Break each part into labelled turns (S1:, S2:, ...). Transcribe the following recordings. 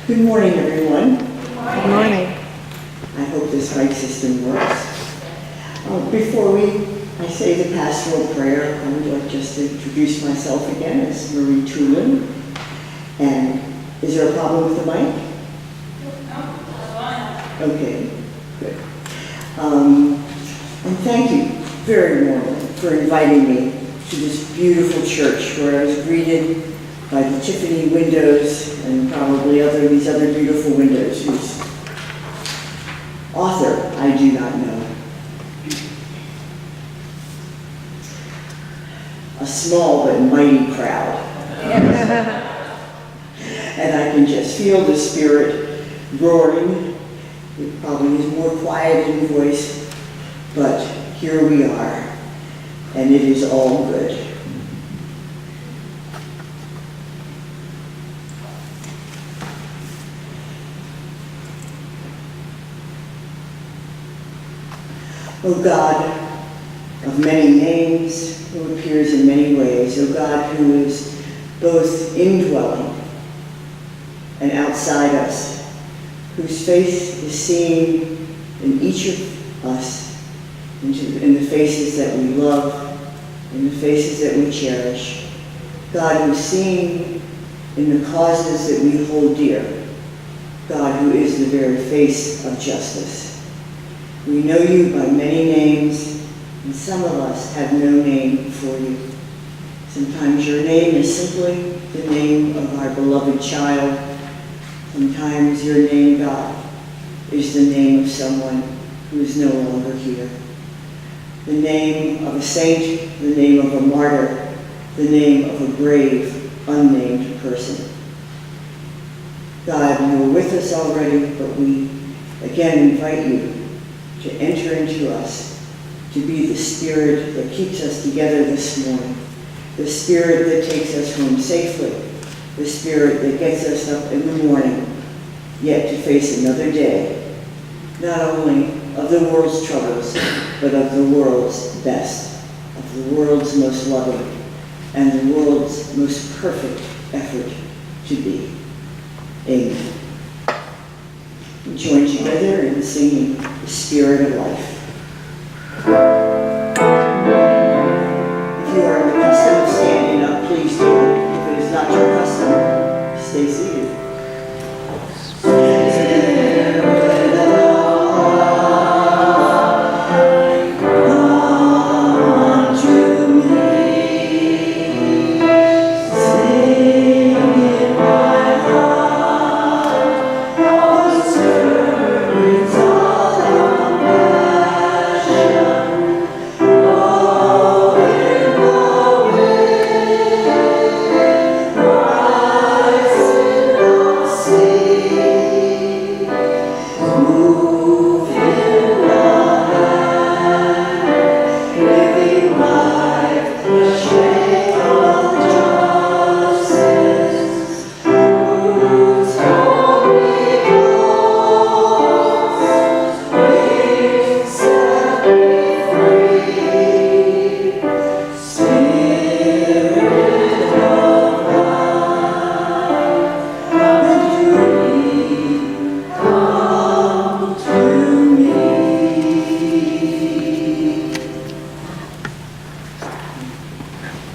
S1: Good morning, everyone.
S2: Good morning.
S1: I hope this mic system works. Before I say the pastoral prayer, I would like just to introduce myself again as Marie Tulin. And is there a problem with the mic? No. Okay, good. And thank you very warmly for inviting me to this beautiful church where I was greeted by the Tiffany windows and probably these other beautiful windows whose author I do not know. A small but mighty crowd. And I can just feel the Spirit roaring. It probably is more quiet in voice, but here we are, and it is all good. O God of many names, who appears in many ways, O God who is both indwelling and outside us, whose face is seen in each of us, in the faces that we love, in the faces that we cherish. God who is seen in the causes that we hold dear. God who is the very face of justice. We know you by many names, and some of us have no name for you. Sometimes your name is simply the name of our beloved child. Sometimes your name, God, is the name of someone who is no longer here. The name of a saint, the name of a martyr, the name of a brave, unnamed person. God, you are with us already, but we again invite you to enter into us, to be the Spirit that keeps us together this morning, the Spirit that takes us home safely, the Spirit that gets us up in the morning, yet to face another day, not only of the world's troubles, but of the world's best, of the world's most loving, and the world's most perfect effort to be. Amen. We join together in singing the Spirit of Life. If you are in the custom of standing up, please do. If it is not your custom, stay seated.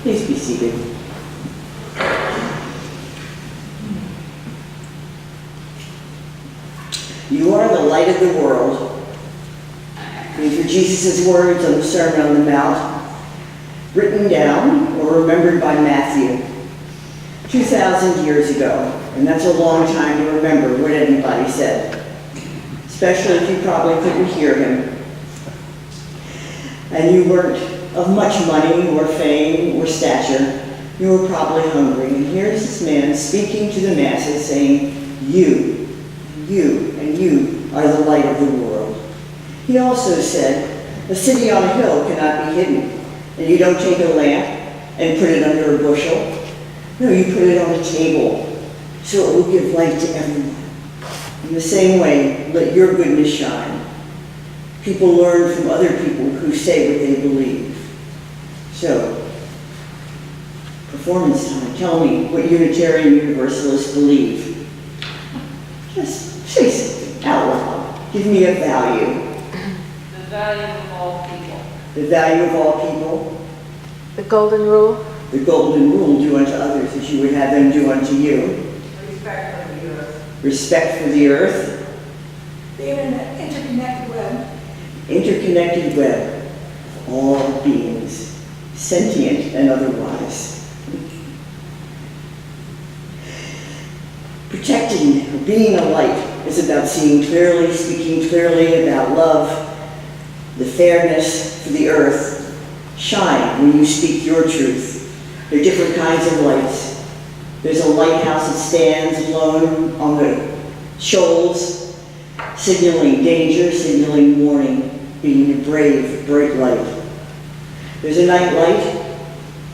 S1: Please be seated. You are the light of the world. These are Jesus' words on the Sermon on the Mount, written down or remembered by Matthew 2,000 years ago. And that's a long time to remember what anybody said, especially if you probably couldn't hear him. And you weren't of much money or fame or stature. You were probably hungry. And here's this man speaking to the masses saying, you are the light of the world. He also said, a city on a hill cannot be hidden. And you don't take a lamp and put it under a bushel. No, you put it on a table so it will give light to everyone. In the same way, let your goodness shine. People learn from other people who say what they believe. So, performance time. Tell me what Unitarian Universalists believe. Just say something out loud. Give me a value.
S2: The value of all people.
S1: The value of all people.
S3: The golden rule.
S1: The golden rule, do unto others as you would have them do unto you.
S2: Respect for the earth.
S1: Respect for the earth.
S4: The interconnected web.
S1: Interconnected web of all beings, sentient and otherwise. Protecting, being a light is about seeing clearly, speaking clearly about love, the fairness for the earth. Shine when you speak your truth. There are different kinds of lights. There's a lighthouse that stands alone on the shoals, signaling danger, signaling warning, being a brave, bright light. There's a night light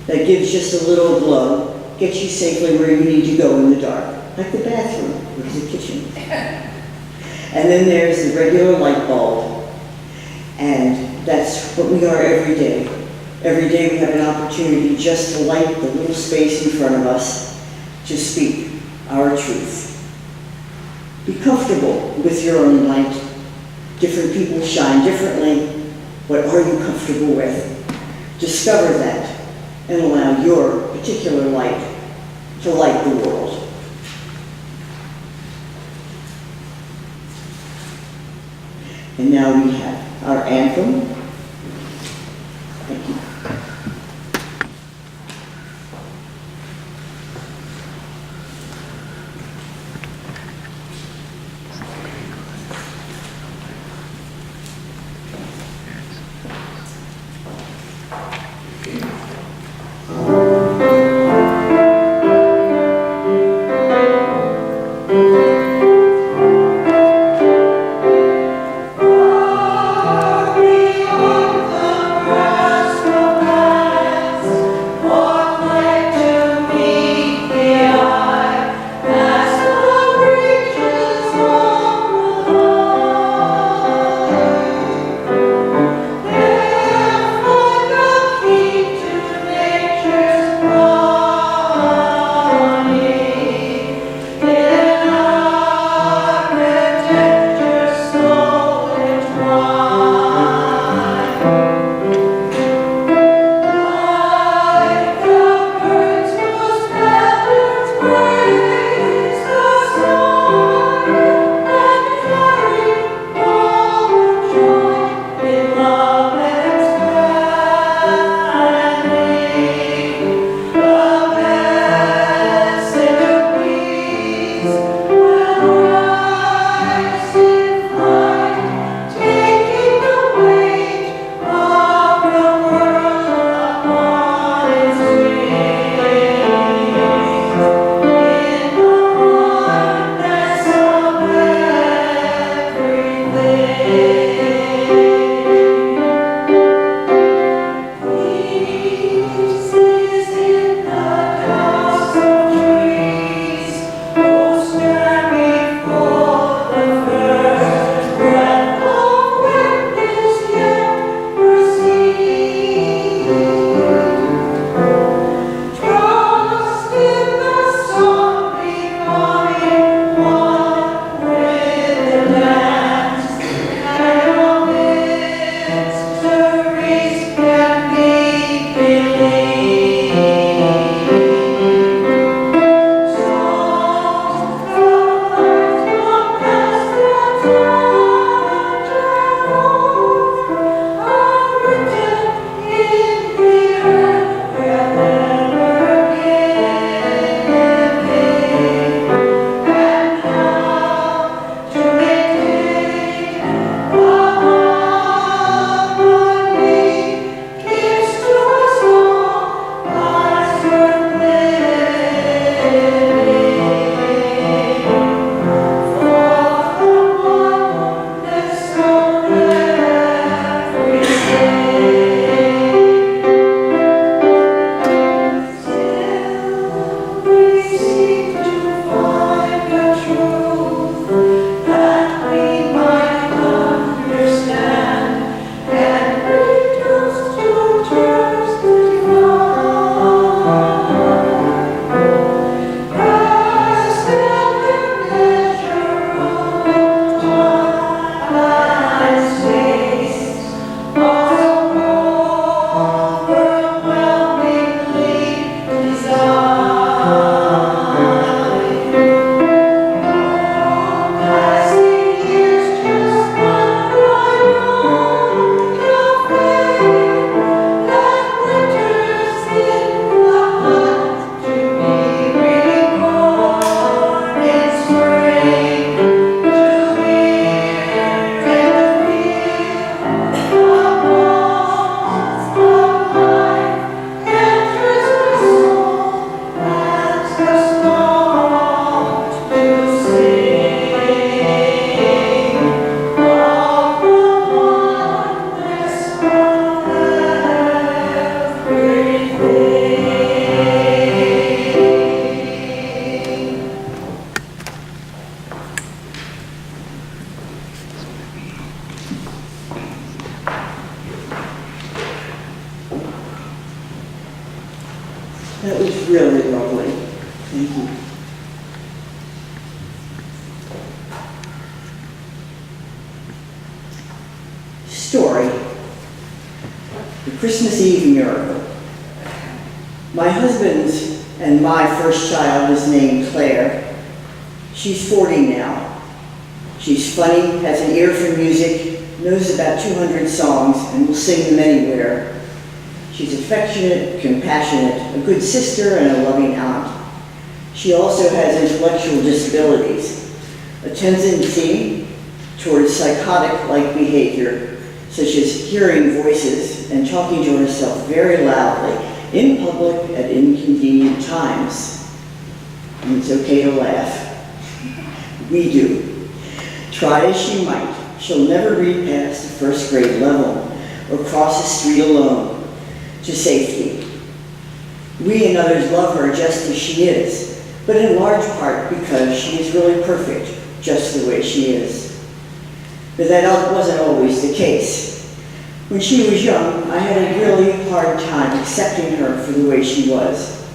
S1: that gives just a little glow, gets you safely where you need to go in the dark, like the bathroom or the kitchen. And then there's the regular light bulb, and that's what we are every day. Every day we have an opportunity just to light the little space in front of us to speak our truth. Be comfortable with your own light. Different people shine differently. What are you comfortable with? Discover that and allow your particular light to light the world. And now we have our anthem. Thank you.
S4: Glory
S1: That was really lovely. Thank you. Story. The Christmas Eve miracle. My husband's and my first child is named Claire. She's 40 now. She's funny, has an ear for music, knows about 200 songs, and will sing them anywhere. She's affectionate, compassionate, a good sister, and a loving aunt. She also has intellectual disabilities, a tendency towards psychotic-like behavior, such as hearing voices and talking to herself very loudly in public at inconvenient times. And it's okay to laugh. We do. Try as she might, she'll never read past the first grade level or cross the street alone to safety. We and others love her just as she is, but in large part because she is really perfect just the way she is. But that wasn't always the case. When she was young, I had a really hard time accepting her for the way she was.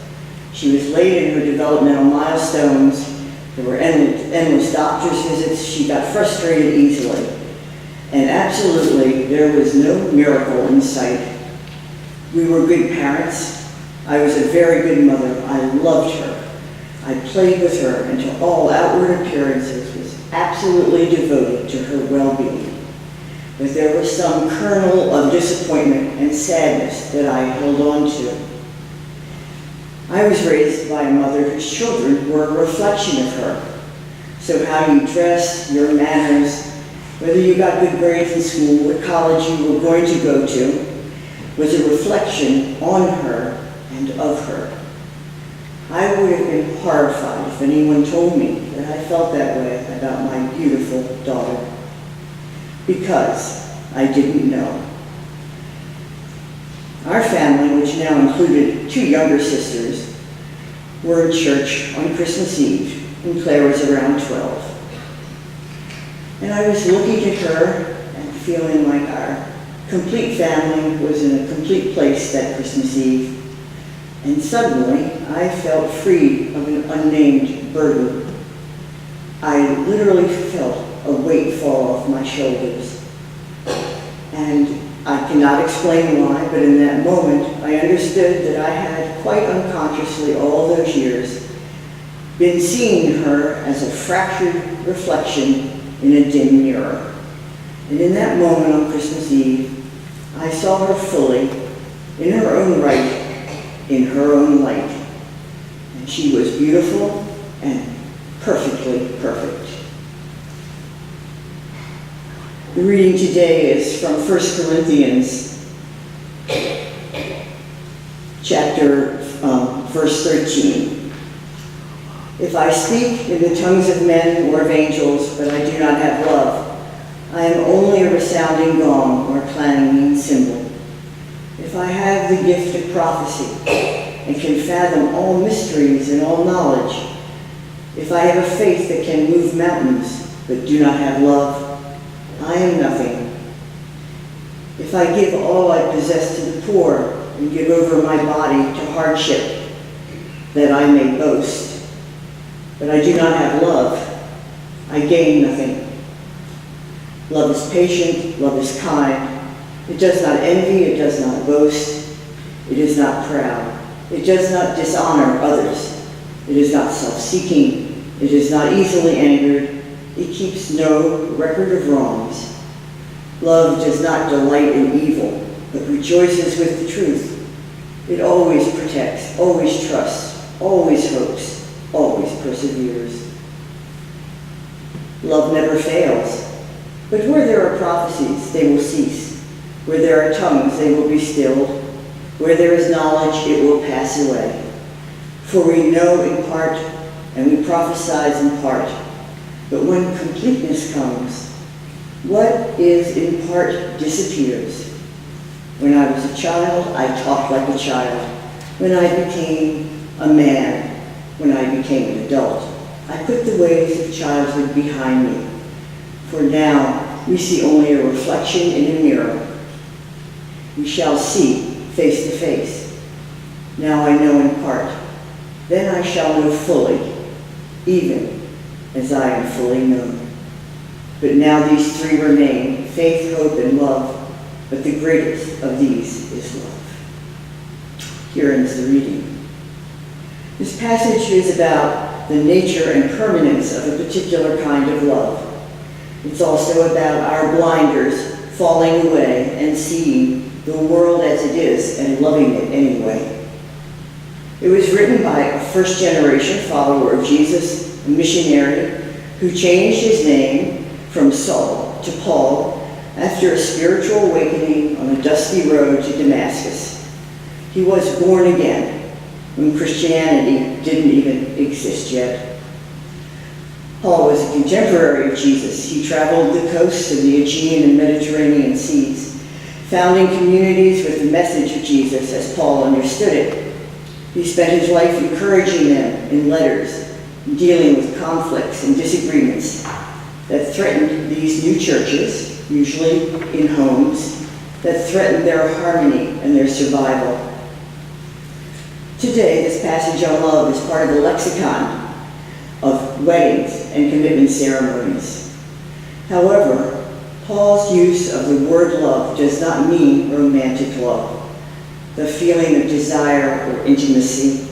S1: She was late in her developmental milestones. There were endless doctor's visits. She got frustrated easily. And absolutely, there was no miracle in sight. We were good parents. I was a very good mother. I loved her. I played with her and to all outward appearances was absolutely devoted to her well-being. But there was some kernel of disappointment and sadness that I held on to. I was raised by a mother whose children were a reflection of her. So how you dress, your manners, whether you got good grades in school, what college you were going to go to, was a reflection on her and of her. I would have been horrified if anyone told me that I felt that way about my beautiful daughter, because I didn't know. Our family, which now included 2 younger sisters, were in church on Christmas Eve when Claire was around 12. And I was looking at her and feeling like our complete family was in a complete place that Christmas Eve. And suddenly, I felt free of an unnamed burden. I literally felt a weight fall off my shoulders. And I cannot explain why, but in that moment, I understood that I had, quite unconsciously all those years, been seeing her as a fractured reflection in a dim mirror. And in that moment on Christmas Eve, I saw her fully, in her own right, in her own light. And she was beautiful and perfectly perfect. The reading today is from 1 Corinthians, verse 13. If I speak in the tongues of men or of angels, but I do not have love, I am only a resounding gong or a clanging cymbal. If I have the gift of prophecy and can fathom all mysteries and all knowledge, if I have a faith that can move mountains but do not have love, I am nothing. If I give all I possess to the poor and give over my body to hardship, that I may boast, but I do not have love, I gain nothing. Love is patient, love is kind. It does not envy, it does not boast, it is not proud. It does not dishonor others. It is not self-seeking, it is not easily angered. It keeps no record of wrongs. Love does not delight in evil, but rejoices with the truth. It always protects, always trusts, always hopes, always perseveres. Love never fails, but where there are prophecies, they will cease. Where there are tongues, they will be stilled. Where there is knowledge, it will pass away. For we know in part, and we prophesy in part. But when completeness comes, what is in part disappears. When I was a child, I talked like a child. When I became a man, when I became an adult, I put the ways of childhood behind me. For now, we see only a reflection in a mirror. We shall see face to face. Now I know in part. Then I shall know fully, even as I am fully known. But now these three remain, faith, hope, and love, but the greatest of these is love. Here ends the reading. This passage is about the nature and permanence of a particular kind of love. It's also about our blinders falling away and seeing the world as it is and loving it anyway. It was written by a first-generation follower of Jesus, a missionary, who changed his name from Saul to Paul after a spiritual awakening on a dusty road to Damascus. He was born again when Christianity didn't even exist yet. Paul was a contemporary of Jesus. He traveled the coasts of the Aegean and Mediterranean seas, founding communities with the message of Jesus as Paul understood it. He spent his life encouraging them in letters, dealing with conflicts and disagreements that threatened these new churches, usually in homes, that threatened their harmony and their survival. Today, this passage on love is part of the lexicon of weddings and commitment ceremonies. However, Paul's use of the word love does not mean romantic love, the feeling of desire or intimacy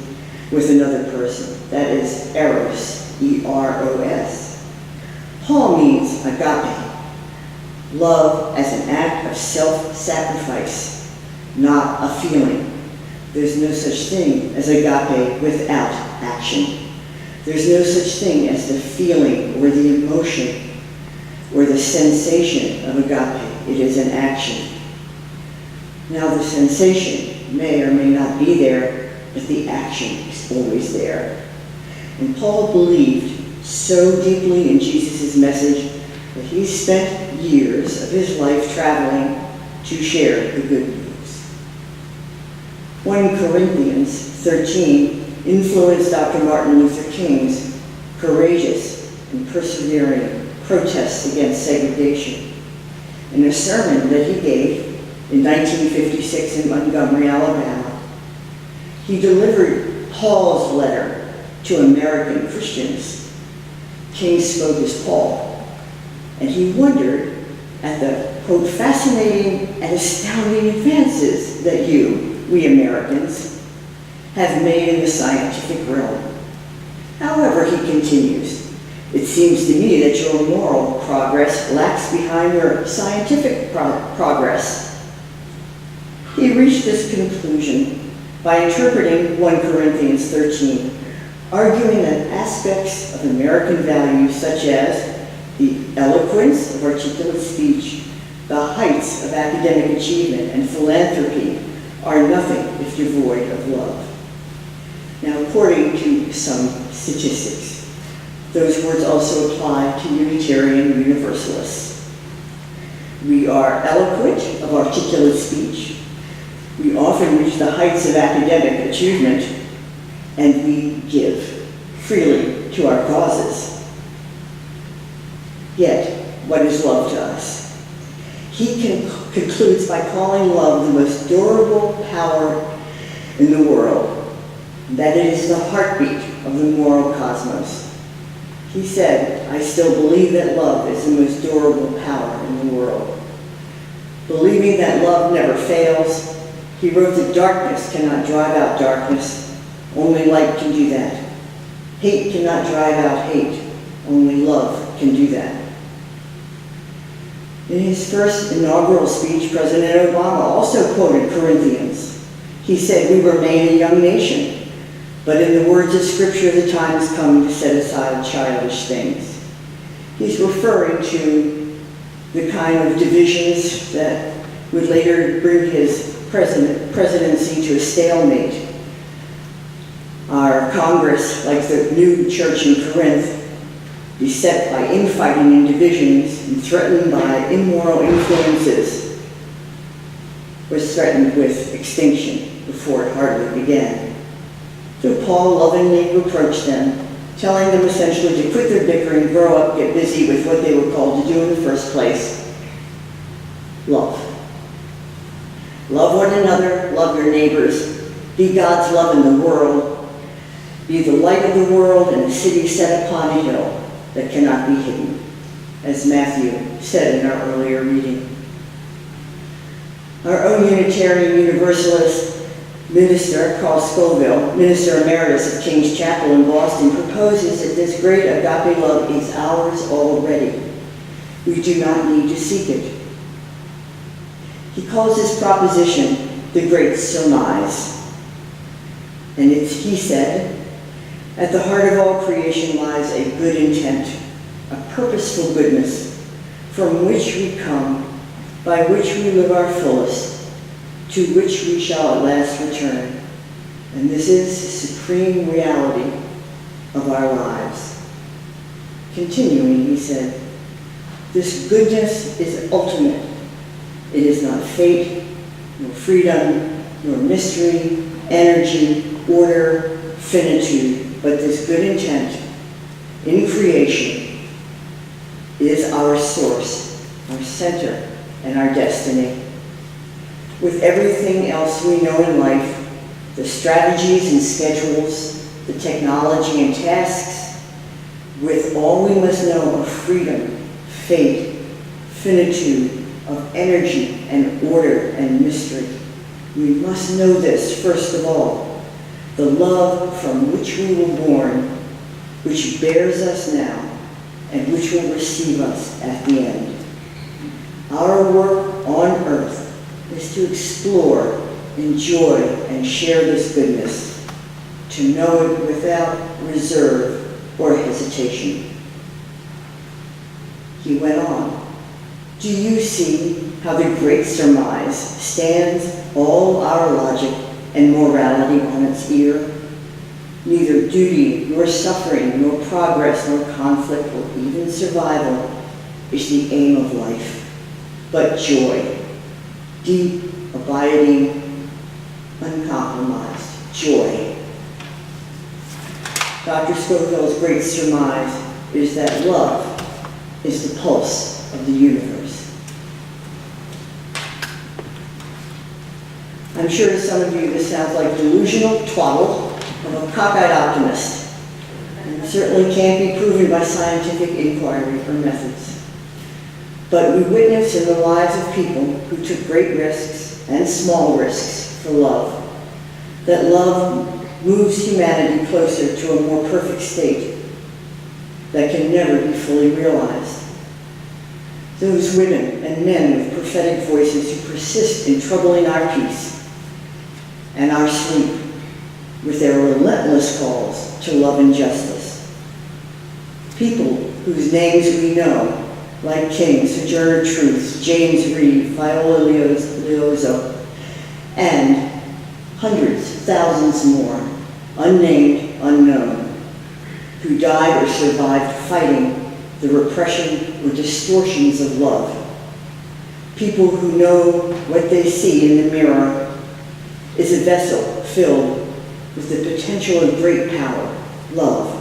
S1: with another person. That is eros, E-R-O-S. Paul means agape, love as an act of self-sacrifice, not a feeling. There's no such thing as agape without action. There's no such thing as the feeling or the emotion or the sensation of agape. It is an action. Now the sensation may or may not be there, but the action is always there. And Paul believed so deeply in Jesus' message that he spent years of his life traveling to share the good news. 1 Corinthians 13 influenced Dr. Martin Luther King's courageous and persevering protests against segregation. In a sermon that he gave in 1956 in Montgomery, Alabama, he delivered Paul's letter to American Christians. King spoke as Paul, and he wondered at the, quote, fascinating and astounding advances that we Americans, have made in the scientific realm. However, he continues, it seems to me that your moral progress lags behind your scientific progress. He reached this conclusion by interpreting 1 Corinthians 13, arguing that aspects of American values such as the eloquence of articulate speech, the heights of academic achievement, and philanthropy are nothing if devoid of love. Now, according to some statistics, those words also apply to Unitarian Universalists. We are eloquent of articulate speech. We often reach the heights of academic achievement, and we give freely to our causes. Yet, what is love to us? He concludes by calling love the most durable power in the world, that it is the heartbeat of the moral cosmos. He said, I still believe that love is the most durable power in the world. Believing that love never fails, he wrote that darkness cannot drive out darkness, only light can do that. Hate cannot drive out hate, only love can do that. In his first inaugural speech, President Obama also quoted Corinthians. He said, we remain a young nation, but in the words of Scripture, the time has come to set aside childish things. He's referring to the kind of divisions that would later bring his presidency to a stalemate. Our Congress, like the new church in Corinth, beset by infighting and divisions and threatened by immoral influences, was threatened with extinction before it hardly began. So Paul lovingly reproached them, telling them essentially to quit their bickering, grow up, get busy with what they were called to do in the first place: love. Love one another, love your neighbors, Be God's love in the world. Be the light of the world and a city set upon a hill that cannot be hidden, as Matthew said in our earlier reading. Our own Unitarian Universalist minister, Carl Scoville, minister emeritus of King's Chapel in Boston, proposes that this great agape love is ours already. We do not need to seek it. He calls this proposition the great surmise. And he said, at the heart of all creation lies a good intent, a purposeful goodness, from which we come, by which we live our fullest, to which we shall at last return. And this is the supreme reality of our lives. Continuing, he said, this goodness is ultimate. It is not fate, nor freedom, nor mystery, energy, order, finitude, but this good intent in creation is our source, our center, and our destiny. With everything else we know in life, the strategies and schedules, the technology and tasks, with all we must know of freedom, fate, finitude, of energy and order and mystery, we must know this first of all, the love from which we were born, which bears us now, and which will receive us at the end. Our work on earth is to explore, enjoy, and share this goodness, to know it without reserve or hesitation. He went on, do you see how the great surmise stands all our logic and morality on its ear? Neither duty, nor suffering, nor progress, nor conflict, or even survival is the aim of life, but joy. Deep, abiding, uncompromised joy. Dr. Scoville's great surmise is that love is the pulse of the universe. I'm sure to some of you this sounds like delusional twaddle of a cockeyed optimist, and it certainly can't be proven by scientific inquiry or methods. But we witness in the lives of people who took great risks and small risks for love, that love moves humanity closer to a more perfect state that can never be fully realized. Those women and men with prophetic voices who persist in troubling our peace and our sleep with their relentless calls to love and justice. People whose names we know, like King, Sojourner Truth, James Reed, Viola Liozzo, and hundreds, thousands more, unnamed, unknown, who died or survived fighting the repression or distortions of love. People who know what they see in the mirror is a vessel filled with the potential of great power, love.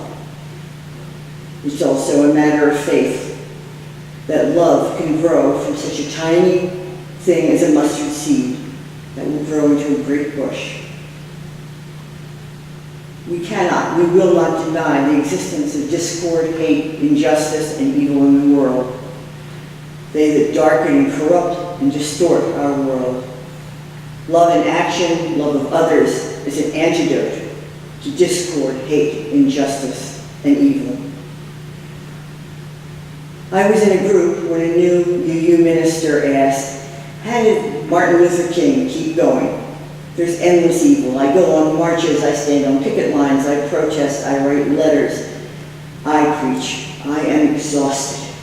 S1: It's also a matter of faith that love can grow from such a tiny thing as a mustard seed that will grow into a great bush. We cannot, we will not deny the existence of discord, hate, injustice, and evil in the world. They that darken and corrupt and distort our world. Love in action, love of others, is an antidote to discord, hate, injustice, and evil. I was in a group when a new UU minister asked, how did Martin Luther King keep going? There's endless evil. I go on marches, I stand on picket lines, I protest, I write letters, I preach. I am exhausted.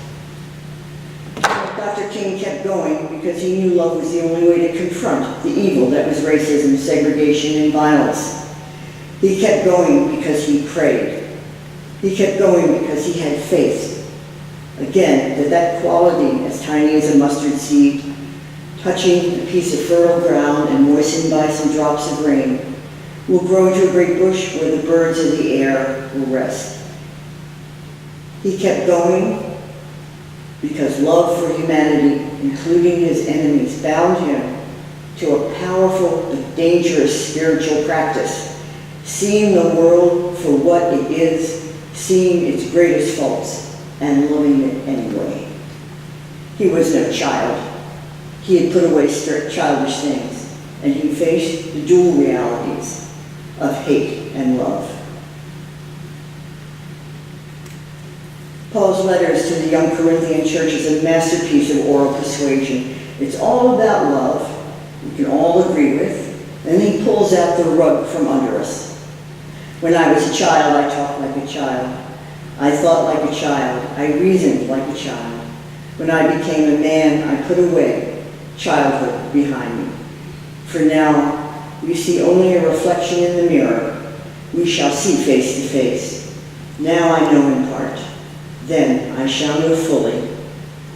S1: Dr. King kept going because he knew love was the only way to confront the evil that was racism, segregation, and violence. He kept going because he prayed. He kept going because he had faith. Again, that quality, as tiny as a mustard seed, touching a piece of fertile ground and moistened by some drops of rain, will grow into a great bush where the birds of the air will rest. He kept going because love for humanity, including his enemies, bound him to a powerful but dangerous spiritual practice, seeing the world for what it is, seeing its greatest faults, and loving it anyway. He was no child. He had put away childish things, and he faced the dual realities of hate and love. Paul's letters to the young Corinthian church is a masterpiece of oral persuasion. It's all about love, we can all agree with, and he pulls out the rug from under us. When I was a child, I talked like a child. I thought like a child. I reasoned like a child. When I became a man, I put away childhood behind me. For now, we see only a reflection in the mirror. We shall see face to face. Now I know in part. Then I shall know fully,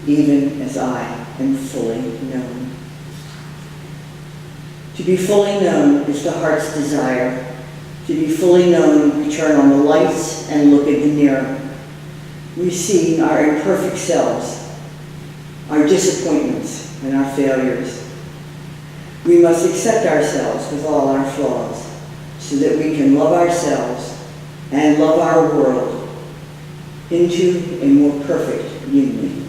S1: even as I am fully known. To be fully known is the heart's desire. To be fully known, we turn on the lights and look at the mirror. We see our imperfect selves, our disappointments, and our failures. We must accept ourselves with all our flaws so that we can love ourselves and love our world into a more perfect union.